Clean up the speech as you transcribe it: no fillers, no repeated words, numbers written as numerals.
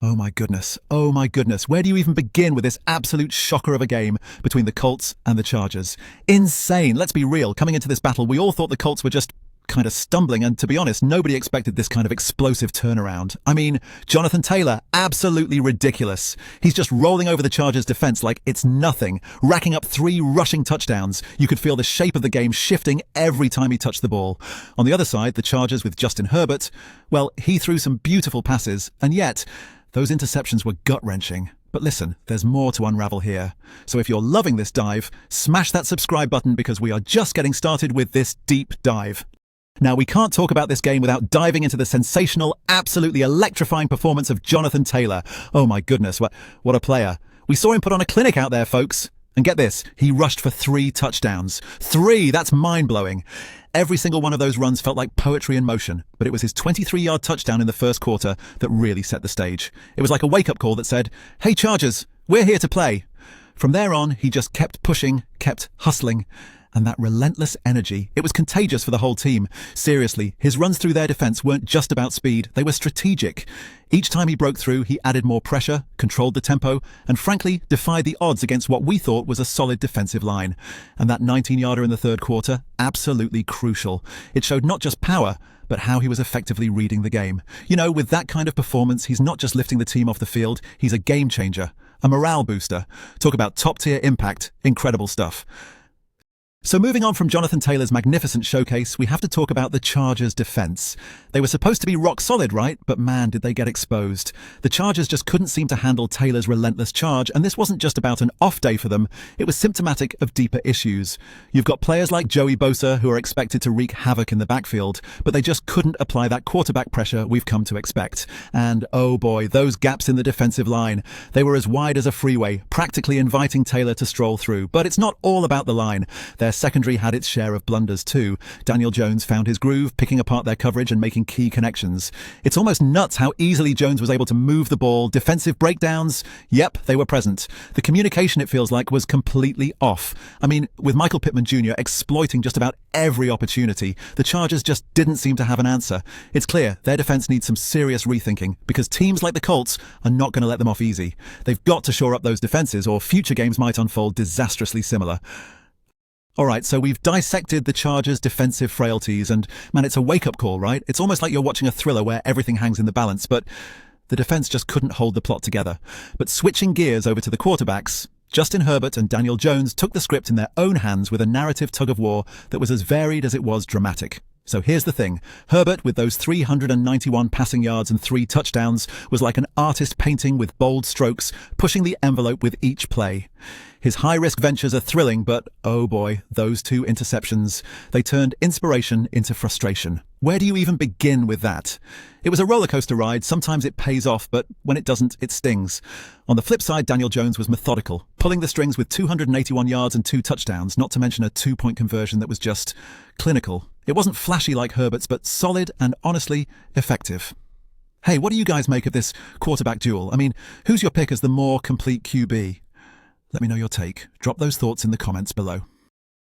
Oh my goodness. Oh my goodness. Where do you even begin with this absolute shocker of a game between the Colts and the Chargers? Insane. Let's be real. Coming into this battle, we all thought the Colts were just kind of stumbling, and to be honest, nobody expected this kind of explosive turnaround. I mean, Jonathan Taylor, absolutely ridiculous. He's just rolling over the Chargers' defense like it's nothing, racking up 3 rushing touchdowns. You could feel the shape of the game shifting every time he touched the ball. On the other side, the Chargers with Justin Herbert, well, he threw some beautiful passes, and yet those interceptions were gut-wrenching. But listen, there's more to unravel here. So if you're loving this dive, smash that subscribe button because we are just getting started with this deep dive. Now, we can't talk about this game without diving into the sensational, absolutely electrifying performance of Jonathan Taylor. Oh my goodness, what a player. We saw him put on a clinic out there, folks. And get this, he rushed for 3 touchdowns. 3, that's mind-blowing. Every single one of those runs felt like poetry in motion, but it was his 23-yard touchdown in the first quarter that really set the stage. It was like a wake-up call that said, "Hey Chargers, we're here to play." From there on, he just kept pushing, kept hustling. And that relentless energy, it was contagious for the whole team. Seriously, his runs through their defense weren't just about speed, they were strategic. Each time he broke through, he added more pressure, controlled the tempo, and frankly, defied the odds against what we thought was a solid defensive line. And that 19-yarder in the third quarter, absolutely crucial. It showed not just power, but how he was effectively reading the game. You know, with that kind of performance, he's not just lifting the team off the field, he's a game changer, a morale booster. Talk about top-tier impact, incredible stuff. So moving on from Jonathan Taylor's magnificent showcase, we have to talk about the Chargers' defense. They were supposed to be rock solid, right? But man, did they get exposed. The Chargers just couldn't seem to handle Taylor's relentless charge, and this wasn't just about an off day for them, it was symptomatic of deeper issues. You've got players like Joey Bosa who are expected to wreak havoc in the backfield, but they just couldn't apply that quarterback pressure we've come to expect. And oh boy, those gaps in the defensive line. They were as wide as a freeway, practically inviting Taylor to stroll through. But it's not all about the line. Their secondary had its share of blunders too. Daniel Jones found his groove, picking apart their coverage and making key connections. It's almost nuts how easily Jones was able to move the ball. Defensive breakdowns, yep, they were present. The communication, it feels like, was completely off. I mean, with Michael Pittman Jr. exploiting just about every opportunity, the Chargers just didn't seem to have an answer. It's clear their defense needs some serious rethinking because teams like the Colts are not going to let them off easy. They've got to shore up those defenses or future games might unfold disastrously similar. Alright, so we've dissected the Chargers' defensive frailties, and man, it's a wake-up call, right? It's almost like you're watching a thriller where everything hangs in the balance, but the defense just couldn't hold the plot together. But switching gears over to the quarterbacks, Justin Herbert and Daniel Jones took the script in their own hands with a narrative tug-of-war that was as varied as it was dramatic. So here's the thing. Herbert, with those 391 passing yards and 3 touchdowns, was like an artist painting with bold strokes, pushing the envelope with each play. His high-risk ventures are thrilling, but oh boy, those 2 interceptions. They turned inspiration into frustration. Where do you even begin with that? It was a rollercoaster ride. Sometimes it pays off, but when it doesn't, it stings. On the flip side, Daniel Jones was methodical, pulling the strings with 281 yards and 2 touchdowns, not to mention a 2-point conversion that was just clinical. It wasn't flashy like Herbert's, but solid and honestly effective. Hey, what do you guys make of this quarterback duel? I mean, who's your pick as the more complete QB? Let me know your take. Drop those thoughts in the comments below.